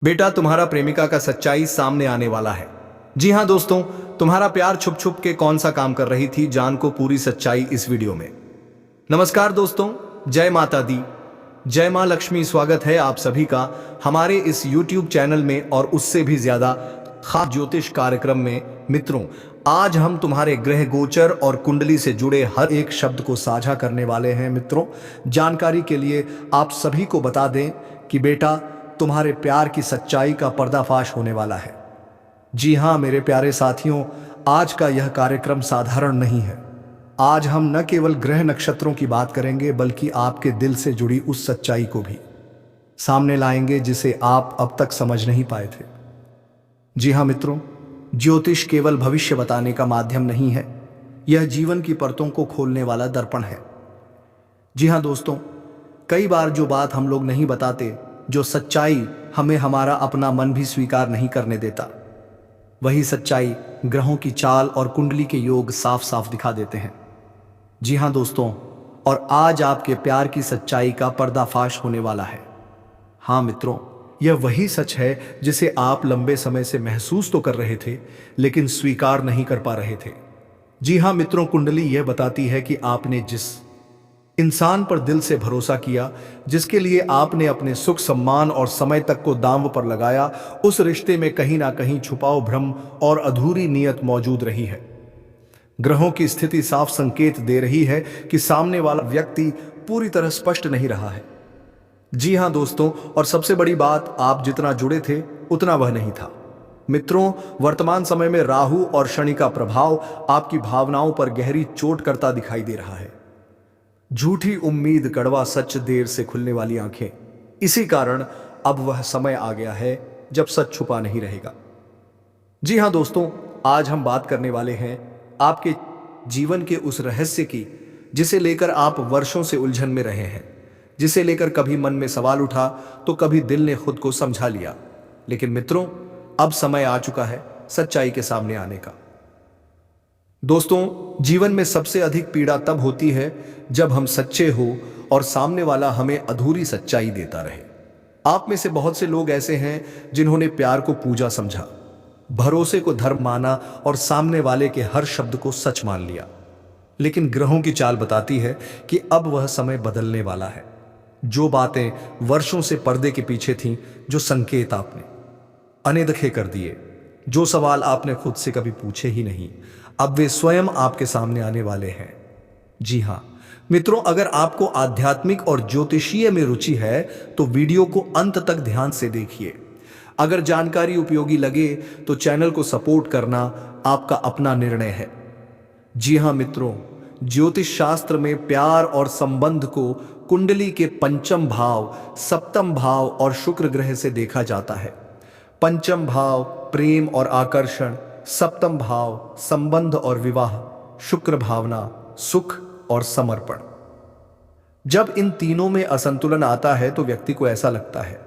बेटा, तुम्हारा प्रेमिका का सच्चाई सामने आने वाला है। जी हाँ दोस्तों, तुम्हारा प्यार छुप छुप के कौन सा काम कर रही थी, जान को पूरी सच्चाई इस वीडियो में। नमस्कार दोस्तों, जय माता दी, जय माँ लक्ष्मी। स्वागत है आप सभी का हमारे इस YouTube चैनल में और उससे भी ज्यादा खास ज्योतिष कार्यक्रम में। मित्रों, आज हम तुम्हारे ग्रह गोचर और कुंडली से जुड़े हर एक शब्द को साझा करने वाले हैं। मित्रों, जानकारी के लिए आप सभी को बता दें कि बेटा, तुम्हारे प्यार की सच्चाई का पर्दाफाश होने वाला है। जी हाँ मेरे प्यारे साथियों, आज का यह कार्यक्रम साधारण नहीं है। आज हम न केवल ग्रह नक्षत्रों की बात करेंगे, बल्कि आपके दिल से जुड़ी उस सच्चाई को भी सामने लाएंगे जिसे आप अब तक समझ नहीं पाए थे। जी हाँ मित्रों, ज्योतिष केवल भविष्य बताने का माध्यम नहीं है, यह जीवन की परतों को खोलने वाला दर्पण है। जी हाँ दोस्तों, कई बार जो बात हम लोग नहीं बताते, जो सच्चाई हमें हमारा अपना मन भी स्वीकार नहीं करने देता, वही सच्चाई ग्रहों की चाल और कुंडली के योग साफ साफ दिखा देते हैं। जी हाँ दोस्तों, और आज आपके प्यार की सच्चाई का पर्दाफाश होने वाला है। हाँ मित्रों, यह वही सच है जिसे आप लंबे समय से महसूस तो कर रहे थे, लेकिन स्वीकार नहीं कर पा रहे थे। जी हाँ मित्रों, कुंडली यह बताती है कि आपने जिस इंसान पर दिल से भरोसा किया, जिसके लिए आपने अपने सुख सम्मान और समय तक को दांव पर लगाया, उस रिश्ते में कहीं ना कहीं छुपाओ भ्रम और अधूरी नीयत मौजूद रही है। ग्रहों की स्थिति साफ संकेत दे रही है कि सामने वाला व्यक्ति पूरी तरह स्पष्ट नहीं रहा है। जी हाँ दोस्तों, और सबसे बड़ी बात, आप जितना जुड़े थे उतना वह नहीं था। मित्रों, वर्तमान समय में राहु और शनि का प्रभाव आपकी भावनाओं पर गहरी चोट करता दिखाई दे रहा है। झूठी उम्मीद, कड़वा सच, देर से खुलने वाली आंखें, इसी कारण अब वह समय आ गया है जब सच छुपा नहीं रहेगा। जी हाँ दोस्तों, आज हम बात करने वाले हैं आपके जीवन के उस रहस्य की जिसे लेकर आप वर्षों से उलझन में रहे हैं, जिसे लेकर कभी मन में सवाल उठा तो कभी दिल ने खुद को समझा लिया। लेकिन मित्रों, अब समय आ चुका है सच्चाई के सामने आने का। दोस्तों, जीवन में सबसे अधिक पीड़ा तब होती है जब हम सच्चे हो और सामने वाला हमें अधूरी सच्चाई देता रहे। आप में से बहुत से लोग ऐसे हैं जिन्होंने प्यार को पूजा समझा, भरोसे को धर्म माना और सामने वाले के हर शब्द को सच मान लिया। लेकिन ग्रहों की चाल बताती है कि अब वह समय बदलने वाला है। जो बातें वर्षों से पर्दे के पीछे थीं, जो संकेत आपने अनदेखे कर दिए, जो सवाल आपने खुद से कभी पूछे ही नहीं, अब वे स्वयं आपके सामने आने वाले हैं। जी हाँ मित्रों, अगर आपको आध्यात्मिक और ज्योतिषीय में रुचि है तो वीडियो को अंत तक ध्यान से देखिए। अगर जानकारी उपयोगी लगे तो चैनल को सपोर्ट करना आपका अपना निर्णय है। जी हाँ मित्रों, ज्योतिष शास्त्र में प्यार और संबंध को कुंडली के पंचम भाव, सप्तम भाव और शुक्र ग्रह से देखा जाता है। पंचम भाव प्रेम और आकर्षण, सप्तम भाव संबंध और विवाह, शुक्र भावना, सुख और समर्पण। जब इन तीनों में असंतुलन आता है तो व्यक्ति को ऐसा लगता है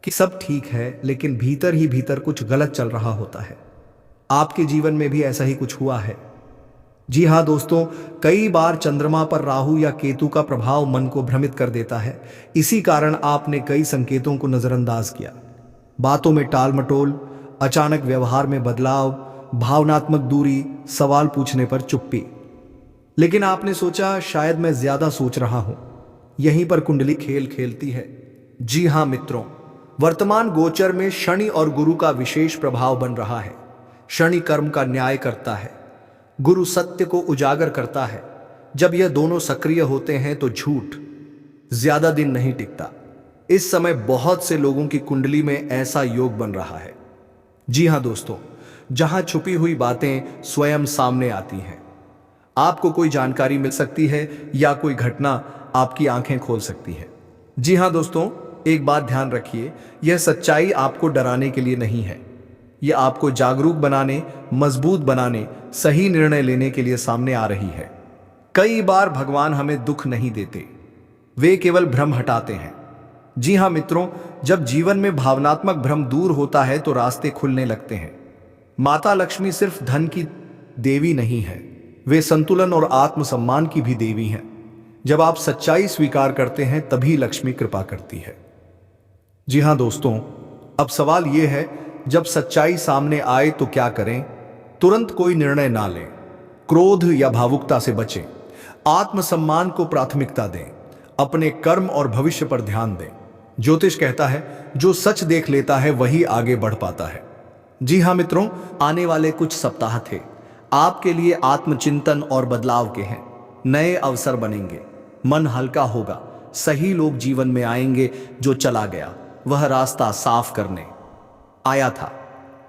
कि सब ठीक है, लेकिन भीतर ही भीतर कुछ गलत चल रहा होता है। आपके जीवन में भी ऐसा ही कुछ हुआ है। जी हाँ दोस्तों, कई बार चंद्रमा पर राहु या केतु का प्रभाव मन को भ्रमित कर देता है। इसी कारण आपने कई संकेतों को नजरअंदाज किया। बातों में टाल मटोल, अचानक व्यवहार में बदलाव, भावनात्मक दूरी, सवाल पूछने पर चुप्पी। लेकिन आपने सोचा शायद मैं ज्यादा सोच रहा हूं। यहीं पर कुंडली खेल खेलती है। जी हां मित्रों, वर्तमान गोचर में शनि और गुरु का विशेष प्रभाव बन रहा है। शनि कर्म का न्याय करता है, गुरु सत्य को उजागर करता है। जब यह दोनों सक्रिय होते हैं तो झूठ ज्यादा दिन नहीं टिकता। इस समय बहुत से लोगों की कुंडली में ऐसा योग बन रहा है। जी हां दोस्तों, जहां छुपी हुई बातें स्वयं सामने आती हैं। आपको कोई जानकारी मिल सकती है या कोई घटना आपकी आंखें खोल सकती है। जी हां दोस्तों, एक बात ध्यान रखिए, यह सच्चाई आपको डराने के लिए नहीं है। यह आपको जागरूक बनाने, मजबूत बनाने, सही निर्णय लेने के लिए सामने आ रही है। कई बार भगवान हमें दुख नहीं देते, वे केवल भ्रम हटाते हैं। जी हां मित्रों, जब जीवन में भावनात्मक भ्रम दूर होता है तो रास्ते खुलने लगते हैं। माता लक्ष्मी सिर्फ धन की देवी नहीं है, वे संतुलन और आत्मसम्मान की भी देवी हैं। जब आप सच्चाई स्वीकार करते हैं तभी लक्ष्मी कृपा करती है। जी हां दोस्तों, अब सवाल यह है, जब सच्चाई सामने आए तो क्या करें? तुरंत कोई निर्णय ना लें, क्रोध या भावुकता से बचें, आत्मसम्मान को प्राथमिकता दें, अपने कर्म और भविष्य पर ध्यान दें। ज्योतिष कहता है, जो सच देख लेता है वही आगे बढ़ पाता है। जी हाँ मित्रों, आने वाले कुछ सप्ताह थे आपके लिए आत्मचिंतन और बदलाव के हैं। नए अवसर बनेंगे, मन हल्का होगा, सही लोग जीवन में आएंगे। जो चला गया वह रास्ता साफ करने आया था।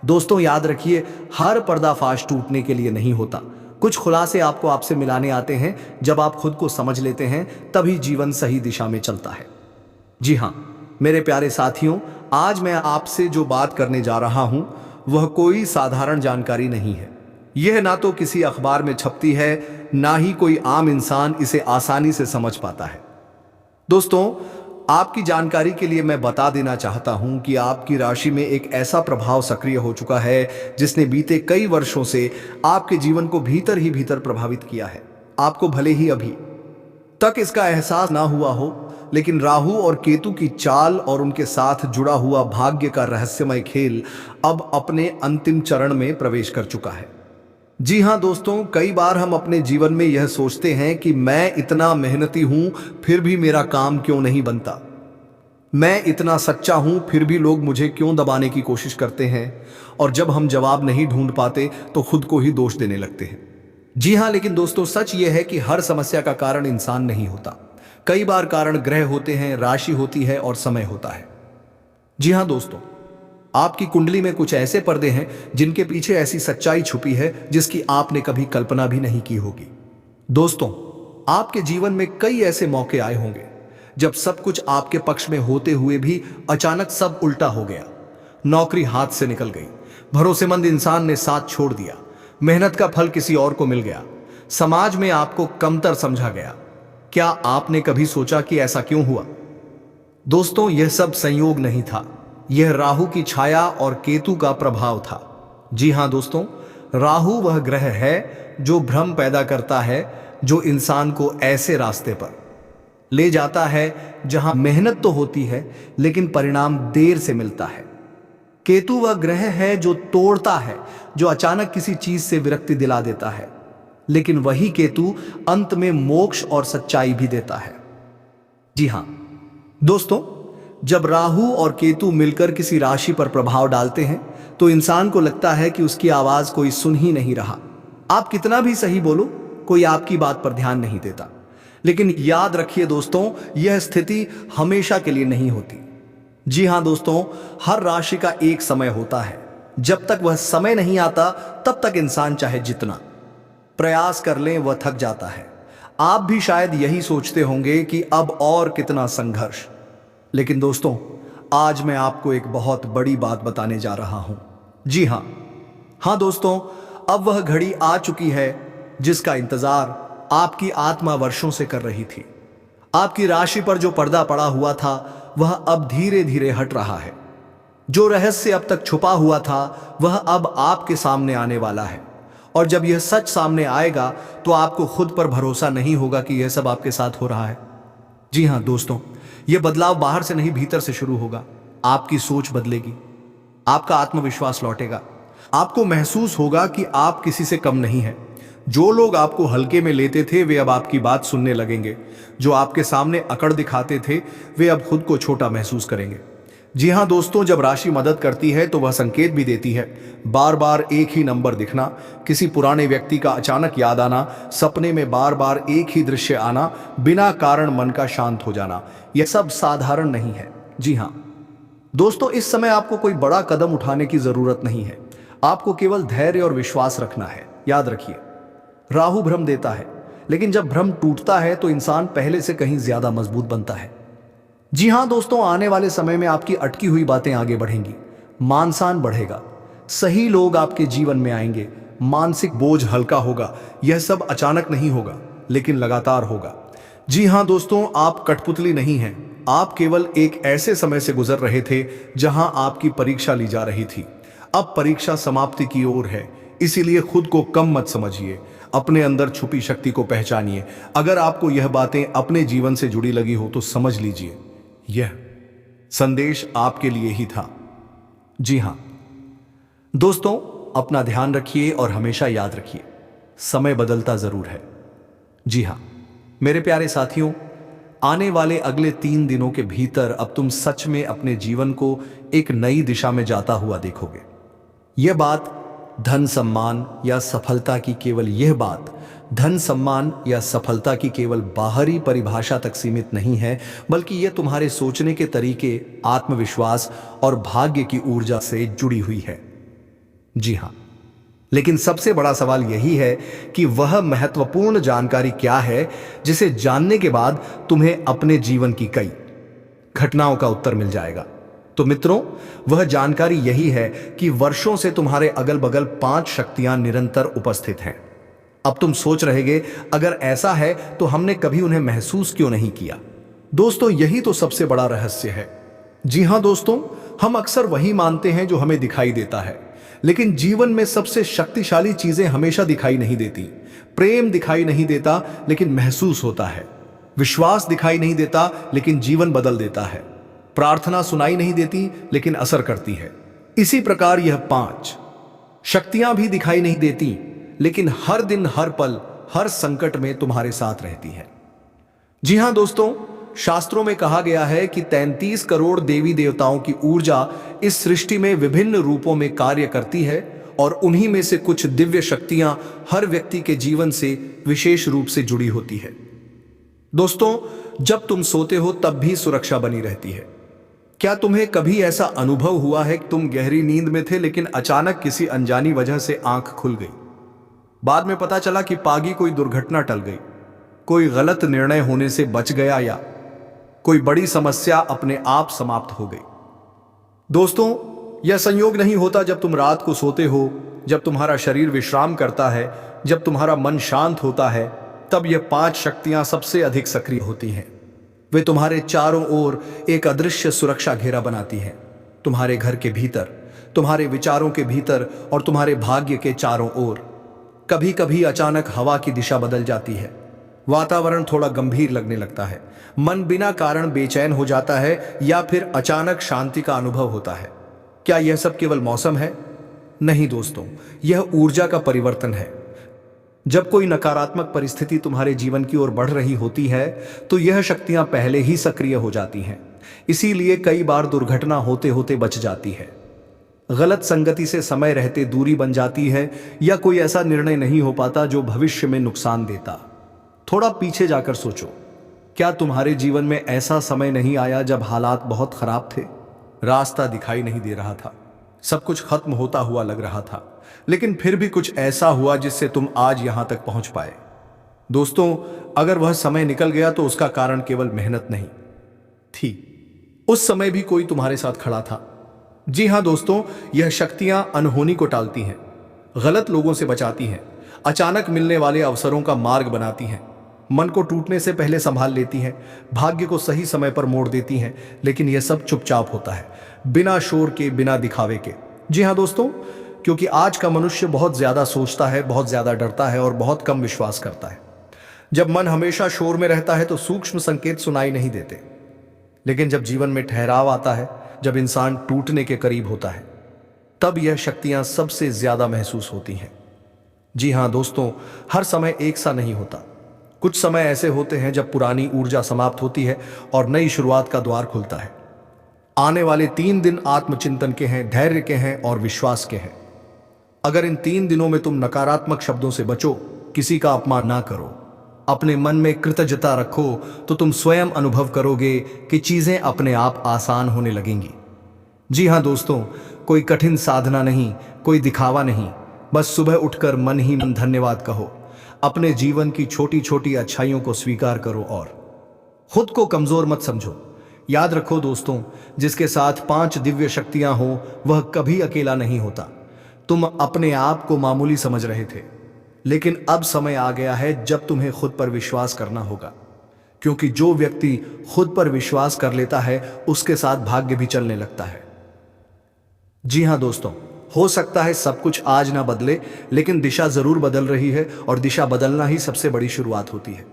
दोस्तों याद रखिए, हर पर्दाफाश टूटने के लिए नहीं होता। कुछ खुलासे आपको आपसे मिलाने आते हैं। जब आप खुद को समझ लेते हैं तभी जीवन सही दिशा में चलता है। जी हाँ मेरे प्यारे साथियों, आज मैं आपसे जो बात करने जा रहा हूं वह कोई साधारण जानकारी नहीं है। यह ना तो किसी अखबार में छपती है, ना ही कोई आम इंसान इसे आसानी से समझ पाता है। दोस्तों, आपकी जानकारी के लिए मैं बता देना चाहता हूं कि आपकी राशि में एक ऐसा प्रभाव सक्रिय हो चुका है जिसने बीते कई वर्षों से आपके जीवन को भीतर ही भीतर प्रभावित किया है। आपको भले ही अभी तक इसका एहसास ना हुआ हो, लेकिन राहु और केतु की चाल और उनके साथ जुड़ा हुआ भाग्य का रहस्यमय खेल अब अपने अंतिम चरण में प्रवेश कर चुका है। जी हाँ दोस्तों, कई बार हम अपने जीवन में यह सोचते हैं कि मैं इतना मेहनती हूं फिर भी मेरा काम क्यों नहीं बनता, मैं इतना सच्चा हूं फिर भी लोग मुझे क्यों दबाने की कोशिश करते हैं। और जब हम जवाब नहीं ढूंढ पाते तो खुद को ही दोष देने लगते हैं। जी हाँ, लेकिन दोस्तों सच यह है कि हर समस्या का कारण इंसान नहीं होता। कई बार कारण ग्रह होते हैं, राशि होती है और समय होता है। जी हाँ दोस्तों, आपकी कुंडली में कुछ ऐसे पर्दे हैं जिनके पीछे ऐसी सच्चाई छुपी है जिसकी आपने कभी कल्पना भी नहीं की होगी। दोस्तों, आपके जीवन में कई ऐसे मौके आए होंगे जब सब कुछ आपके पक्ष में होते हुए भी अचानक सब उल्टा हो गया। नौकरी हाथ से निकल गई, भरोसेमंद इंसान ने साथ छोड़ दिया, मेहनत का फल किसी और को मिल गया, समाज में आपको कमतर समझा गया। क्या आपने कभी सोचा कि ऐसा क्यों हुआ? दोस्तों, यह सब संयोग नहीं था, यह राहु की छाया और केतु का प्रभाव था। जी हां दोस्तों, राहु वह ग्रह है जो भ्रम पैदा करता है, जो इंसान को ऐसे रास्ते पर ले जाता है जहां मेहनत तो होती है लेकिन परिणाम देर से मिलता है। केतु वह ग्रह है जो तोड़ता है, जो अचानक किसी चीज से विरक्ति दिला देता है, लेकिन वही केतु अंत में मोक्ष और सच्चाई भी देता है। जी हां दोस्तों, जब राहु और केतु मिलकर किसी राशि पर प्रभाव डालते हैं तो इंसान को लगता है कि उसकी आवाज कोई सुन ही नहीं रहा। आप कितना भी सही बोलो, कोई आपकी बात पर ध्यान नहीं देता। लेकिन याद रखिए दोस्तों, यह स्थिति हमेशा के लिए नहीं होती। जी हां दोस्तों, हर राशि का एक समय होता है। जब तक वह समय नहीं आता तब तक इंसान चाहे जितना प्रयास कर लें वह थक जाता है। आप भी शायद यही सोचते होंगे कि अब और कितना संघर्ष। लेकिन दोस्तों, आज मैं आपको एक बहुत बड़ी बात बताने जा रहा हूं। जी हां दोस्तों, अब वह घड़ी आ चुकी है जिसका इंतजार आपकी आत्मा वर्षों से कर रही थी। आपकी राशि पर जो पर्दा पड़ा हुआ था वह अब धीरे धीरे हट रहा है। जो रहस्य अब तक छुपा हुआ था वह अब आपके सामने आने वाला है। और जब यह सच सामने आएगा तो आपको खुद पर भरोसा नहीं होगा कि यह सब आपके साथ हो रहा है। जी हां दोस्तों, यह बदलाव बाहर से नहीं भीतर से शुरू होगा। आपकी सोच बदलेगी, आपका आत्मविश्वास लौटेगा, आपको महसूस होगा कि आप किसी से कम नहीं हैं। जो लोग आपको हल्के में लेते थे वे अब आपकी बात सुनने लगेंगे। जो आपके सामने अकड़ दिखाते थे वे अब खुद को छोटा महसूस करेंगे। जी हां दोस्तों, जब राशि मदद करती है तो वह संकेत भी देती है। बार बार एक ही नंबर दिखना, किसी पुराने व्यक्ति का अचानक याद आना, सपने में बार बार एक ही दृश्य आना, बिना कारण मन का शांत हो जाना, यह सब साधारण नहीं है। जी हां दोस्तों, इस समय आपको कोई बड़ा कदम उठाने की जरूरत नहीं है। आपको केवल धैर्य और विश्वास रखना है। याद रखिए, राहु भ्रम देता है, लेकिन जब भ्रम टूटता है तो इंसान पहले से कहीं ज्यादा मजबूत बनता है। जी हां दोस्तों, आने वाले समय में आपकी अटकी हुई बातें आगे बढ़ेंगी, मान सम्मान बढ़ेगा, सही लोग आपके जीवन में आएंगे, मानसिक बोझ हल्का होगा। यह सब अचानक नहीं होगा लेकिन लगातार होगा। जी हां दोस्तों, आप कठपुतली नहीं हैं। आप केवल एक ऐसे समय से गुजर रहे थे जहां आपकी परीक्षा ली जा रही थी। अब परीक्षा समाप्ति की ओर है, इसीलिए खुद को कम मत समझिए। अपने अंदर छुपी शक्ति को पहचानिए। अगर आपको यह बातें अपने जीवन से जुड़ी लगी हो तो समझ लीजिए, यह संदेश आपके लिए ही था। जी हाँ दोस्तों, अपना ध्यान रखिए और हमेशा याद रखिए, समय बदलता जरूर है। जी हाँ मेरे प्यारे साथियों, आने वाले अगले 3 दिनों के भीतर अब तुम सच में अपने जीवन को एक नई दिशा में जाता हुआ देखोगे। यह बात धन सम्मान या सफलता की केवल यह बात धन सम्मान या सफलता की केवल बाहरी परिभाषा तक सीमित नहीं है, बल्कि यह तुम्हारे सोचने के तरीके, आत्मविश्वास और भाग्य की ऊर्जा से जुड़ी हुई है। जी हाँ, लेकिन सबसे बड़ा सवाल यही है कि वह महत्वपूर्ण जानकारी क्या है जिसे जानने के बाद तुम्हें अपने जीवन की कई घटनाओं का उत्तर मिल जाएगा। तो मित्रों, वह जानकारी यही है कि वर्षों से तुम्हारे अगल बगल 5 शक्तियां निरंतर उपस्थित हैं। अब तुम सोच रहेगे, अगर ऐसा है तो हमने कभी उन्हें महसूस क्यों नहीं किया? दोस्तों, यही तो सबसे बड़ा रहस्य है। जी हां दोस्तों, हम अक्सर वही मानते हैं जो हमें दिखाई देता है, लेकिन जीवन में सबसे शक्तिशाली चीजें हमेशा दिखाई नहीं देती। प्रेम दिखाई नहीं देता लेकिन महसूस होता है। विश्वास दिखाई नहीं देता लेकिन जीवन बदल देता है। प्रार्थना सुनाई नहीं देती लेकिन असर करती है। इसी प्रकार यह 5 शक्तियां भी दिखाई नहीं देती, लेकिन हर दिन, हर पल, हर संकट में तुम्हारे साथ रहती है। जी हां दोस्तों, शास्त्रों में कहा गया है कि 33 करोड़ देवी देवताओं की ऊर्जा इस सृष्टि में विभिन्न रूपों में कार्य करती है, और उन्हीं में से कुछ दिव्य शक्तियां हर व्यक्ति के जीवन से विशेष रूप से जुड़ी होती है। दोस्तों, जब तुम सोते हो तब भी सुरक्षा बनी रहती है। क्या तुम्हें कभी ऐसा अनुभव हुआ है कि तुम गहरी नींद में थे लेकिन अचानक किसी अनजानी वजह से आंख खुल गई? बाद में पता चला कि पागी कोई दुर्घटना टल गई, कोई गलत निर्णय होने से बच गया, या कोई बड़ी समस्या अपने आप समाप्त हो गई। दोस्तों, यह संयोग नहीं होता जब तुम रात को सोते हो, जब तुम्हारा शरीर विश्राम करता है, जब तुम्हारा मन शांत होता है, तब यह 5 शक्तियां सबसे अधिक सक्रिय होती हैं। वे तुम्हारे चारों ओर एक अदृश्य सुरक्षा घेरा बनाती हैं। तुम्हारे घर के भीतर, तुम्हारे विचारों के भीतर और तुम्हारे भाग्य के चारों ओर। कभी कभी अचानक हवा की दिशा बदल जाती है, वातावरण थोड़ा गंभीर लगने लगता है, मन बिना कारण बेचैन हो जाता है, या फिर अचानक शांति का अनुभव होता है। क्या यह सब केवल मौसम है? नहीं दोस्तों, यह ऊर्जा का परिवर्तन है। जब कोई नकारात्मक परिस्थिति तुम्हारे जीवन की ओर बढ़ रही होती है, तो यह शक्तियां पहले ही सक्रिय हो जाती हैं। इसीलिए कई बार दुर्घटना होते होते बच जाती है, गलत संगति से समय रहते दूरी बन जाती है, या कोई ऐसा निर्णय नहीं हो पाता जो भविष्य में नुकसान देता। थोड़ा पीछे जाकर सोचो, क्या तुम्हारे जीवन में ऐसा समय नहीं आया जब हालात बहुत खराब थे, रास्ता दिखाई नहीं दे रहा था, सब कुछ खत्म होता हुआ लग रहा था, लेकिन फिर भी कुछ ऐसा हुआ जिससे तुम आज यहां तक पहुंच पाए? दोस्तों, अगर वह समय निकल गया तो उसका कारण केवल मेहनत नहीं थी, उस समय भी कोई तुम्हारे साथ खड़ा था। जी हां दोस्तों, यह शक्तियां अनहोनी को टालती हैं, गलत लोगों से बचाती हैं, अचानक मिलने वाले अवसरों का मार्ग बनाती हैं, मन को टूटने से पहले संभाल लेती हैं, भाग्य को सही समय पर मोड़ देती हैं। लेकिन यह सब चुपचाप होता है, बिना शोर के, बिना दिखावे के। जी हां दोस्तों, क्योंकि आज का मनुष्य बहुत ज्यादा सोचता है, बहुत ज्यादा डरता है और बहुत कम विश्वास करता है। जब मन हमेशा शोर में रहता है तो सूक्ष्म संकेत सुनाई नहीं देते, लेकिन जब जीवन में ठहराव आता है, जब इंसान टूटने के करीब होता है, तब यह शक्तियां सबसे ज्यादा महसूस होती हैं। जी हां दोस्तों, हर समय एक सा नहीं होता। कुछ समय ऐसे होते हैं जब पुरानी ऊर्जा समाप्त होती है और नई शुरुआत का द्वार खुलता है। आने वाले 3 दिन आत्मचिंतन के हैं, धैर्य के हैं और विश्वास के हैं। अगर इन 3 दिनों में तुम नकारात्मक शब्दों से बचो, किसी का अपमान ना करो, अपने मन में कृतज्ञता रखो, तो तुम स्वयं अनुभव करोगे कि चीजें अपने आप आसान होने लगेंगी। जी हां दोस्तों, कोई कठिन साधना नहीं, कोई दिखावा नहीं, बस सुबह उठकर मन ही मन धन्यवाद कहो, अपने जीवन की छोटी छोटी अच्छाइयों को स्वीकार करो और खुद को कमजोर मत समझो। याद रखो दोस्तों, जिसके साथ 5 दिव्य शक्तियां हो वह कभी अकेला नहीं होता। तुम अपने आप को मामूली समझ रहे थे, लेकिन अब समय आ गया है जब तुम्हें खुद पर विश्वास करना होगा, क्योंकि जो व्यक्ति खुद पर विश्वास कर लेता है उसके साथ भाग्य भी चलने लगता है। जी हां दोस्तों, हो सकता है सब कुछ आज ना बदले, लेकिन दिशा जरूर बदल रही है, और दिशा बदलना ही सबसे बड़ी शुरुआत होती है।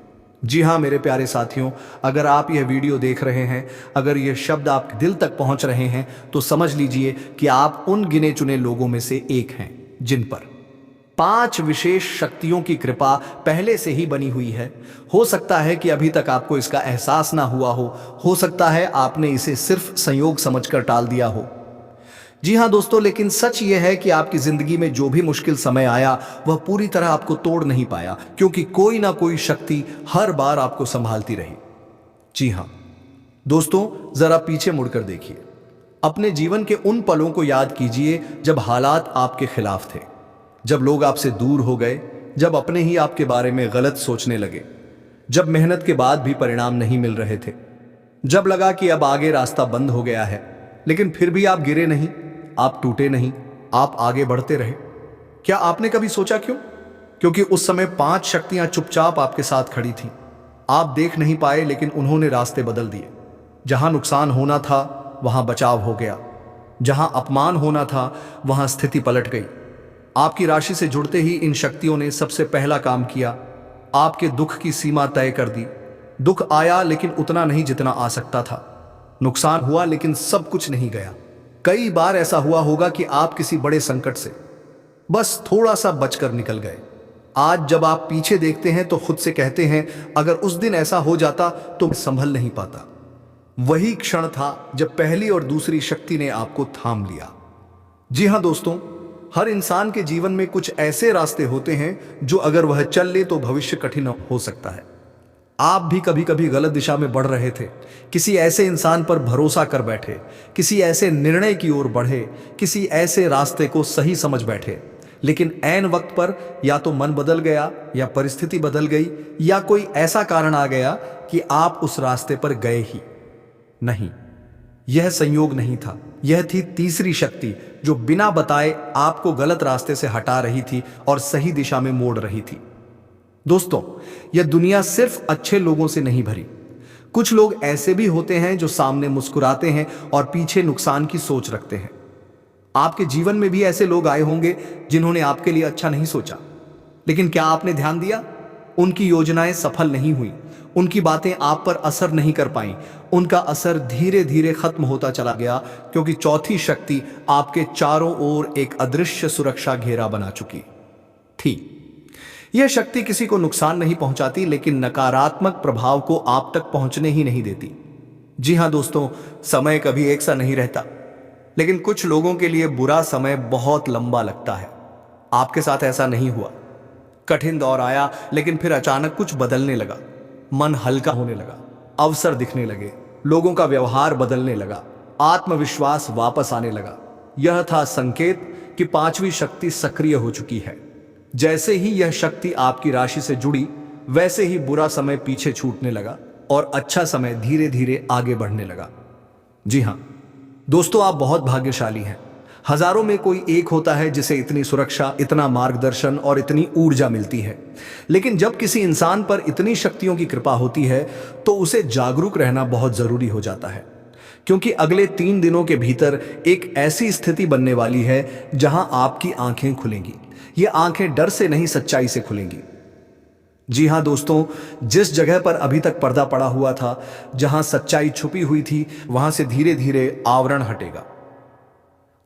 जी हाँ मेरे प्यारे साथियों, अगर आप यह वीडियो देख रहे हैं, अगर यह शब्द आपके दिल तक पहुंच रहे हैं, तो समझ लीजिए कि आप उन गिने चुने लोगों में से एक हैं जिन पर 5 विशेष शक्तियों की कृपा पहले से ही बनी हुई है। हो सकता है कि अभी तक आपको इसका एहसास ना हुआ हो सकता है आपने इसे सिर्फ संयोग समझकर टाल दिया हो। जी हाँ दोस्तों, लेकिन सच यह है कि आपकी जिंदगी में जो भी मुश्किल समय आया वह पूरी तरह आपको तोड़ नहीं पाया, क्योंकि कोई ना कोई शक्ति हर बार आपको संभालती रही। जी हाँ दोस्तों, जरा पीछे मुड़कर देखिए। अपने जीवन के उन पलों को याद कीजिए जब हालात आपके खिलाफ थे, जब लोग आपसे दूर हो गए, जब अपने ही आपके बारे में गलत सोचने लगे, जब मेहनत के बाद भी परिणाम नहीं मिल रहे थे, जब लगा कि अब आगे रास्ता बंद हो गया है, लेकिन फिर भी आप गिरे नहीं, आप टूटे नहीं, आप आगे बढ़ते रहे। क्या आपने कभी सोचा क्यों? क्योंकि उस समय 5 शक्तियां चुपचाप आपके साथ खड़ी थीं। आप देख नहीं पाए, लेकिन उन्होंने रास्ते बदल दिए। जहां नुकसान होना था वहां बचाव हो गया, जहां अपमान होना था वहां स्थिति पलट गई। आपकी राशि से जुड़ते ही इन शक्तियों ने सबसे पहला काम किया, आपके दुख की सीमा तय कर दी। दुख आया लेकिन उतना नहीं जितना आ सकता था। नुकसान हुआ लेकिन सब कुछ नहीं गया। कई बार ऐसा हुआ होगा कि आप किसी बड़े संकट से बस थोड़ा सा बचकर निकल गए। आज जब आप पीछे देखते हैं तो खुद से कहते हैं, अगर उस दिन ऐसा हो जाता तो मैं संभल नहीं पाता। वही क्षण था जब पहली और दूसरी शक्ति ने आपको थाम लिया। जी हां दोस्तों, हर इंसान के जीवन में कुछ ऐसे रास्ते होते हैं जो अगर वह चल ले तो भविष्य कठिन हो सकता है। आप भी कभी कभी गलत दिशा में बढ़ रहे थे, किसी ऐसे इंसान पर भरोसा कर बैठे, किसी ऐसे निर्णय की ओर बढ़े, किसी ऐसे रास्ते को सही समझ बैठे, लेकिन ऐन वक्त पर या तो मन बदल गया, या परिस्थिति बदल गई, या कोई ऐसा कारण आ गया कि आप उस रास्ते पर गए ही नहीं। यह संयोग नहीं था, यह थी तीसरी शक्ति जो बिना बताए आपको गलत रास्ते से हटा रही थी और सही दिशा में मोड़ रही थी। दोस्तों, यह दुनिया सिर्फ अच्छे लोगों से नहीं भरी। कुछ लोग ऐसे भी होते हैं जो सामने मुस्कुराते हैं और पीछे नुकसान की सोच रखते हैं। आपके जीवन में भी ऐसे लोग आए होंगे जिन्होंने आपके लिए अच्छा नहीं सोचा, लेकिन क्या आपने ध्यान दिया? उनकी योजनाएं सफल नहीं हुई, उनकी बातें आप पर असर नहीं कर पाई, उनका असर धीरे धीरे खत्म होता चला गया, क्योंकि चौथी शक्ति आपके चारों ओर एक अदृश्य सुरक्षा घेरा बना चुकी थी। यह शक्ति किसी को नुकसान नहीं पहुंचाती, लेकिन नकारात्मक प्रभाव को आप तक पहुंचने ही नहीं देती। जी हां दोस्तों, समय कभी एक सा नहीं रहता, लेकिन कुछ लोगों के लिए बुरा समय बहुत लंबा लगता है। आपके साथ ऐसा नहीं हुआ। कठिन दौर आया, लेकिन फिर अचानक कुछ बदलने लगा। मन हल्का होने लगा, अवसर दिखने लगे, लोगों का व्यवहार बदलने लगा, आत्मविश्वास वापस आने लगा। यह था संकेत कि 5वीं शक्ति सक्रिय हो चुकी है। जैसे ही यह शक्ति आपकी राशि से जुड़ी, वैसे ही बुरा समय पीछे छूटने लगा और अच्छा समय धीरे धीरे आगे बढ़ने लगा। जी हां दोस्तों, आप बहुत भाग्यशाली हैं। हजारों में कोई एक होता है जिसे इतनी सुरक्षा, इतना मार्गदर्शन और इतनी ऊर्जा मिलती है। लेकिन जब किसी इंसान पर इतनी शक्तियों की कृपा होती है तो उसे जागरूक रहना बहुत जरूरी हो जाता है, क्योंकि अगले 3 दिनों के भीतर एक ऐसी स्थिति बनने वाली है जहां आपकी आंखें खुलेंगी। ये आंखें डर से नहीं, सच्चाई से खुलेंगी। जी हां दोस्तों, जिस जगह पर अभी तक पर्दा पड़ा हुआ था, जहां सच्चाई छुपी हुई थी, वहां से धीरे धीरे आवरण हटेगा।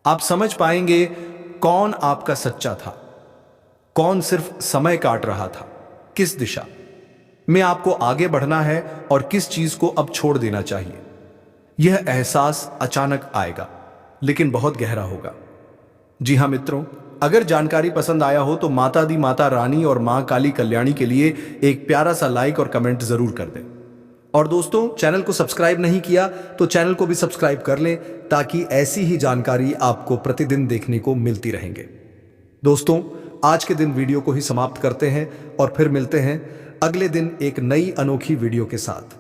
आप समझ पाएंगे कौन आपका सच्चा था, कौन सिर्फ समय काट रहा था, किस दिशा में आपको आगे बढ़ना है और किस चीज को अब छोड़ देना चाहिए। यह एहसास अचानक आएगा, लेकिन बहुत गहरा होगा। जी हां मित्रों, अगर जानकारी पसंद आया हो तो माता दी, माता रानी और मां काली कल्याणी के लिए एक प्यारा सा लाइक और कमेंट जरूर कर दें। और दोस्तों, चैनल को सब्सक्राइब नहीं किया तो चैनल को भी सब्सक्राइब कर लें, ताकि ऐसी ही जानकारी आपको प्रतिदिन देखने को मिलती रहेंगे। दोस्तों, आज के दिन वीडियो को ही समाप्त करते हैं और फिर मिलते हैं अगले दिन एक नई अनोखी वीडियो के साथ।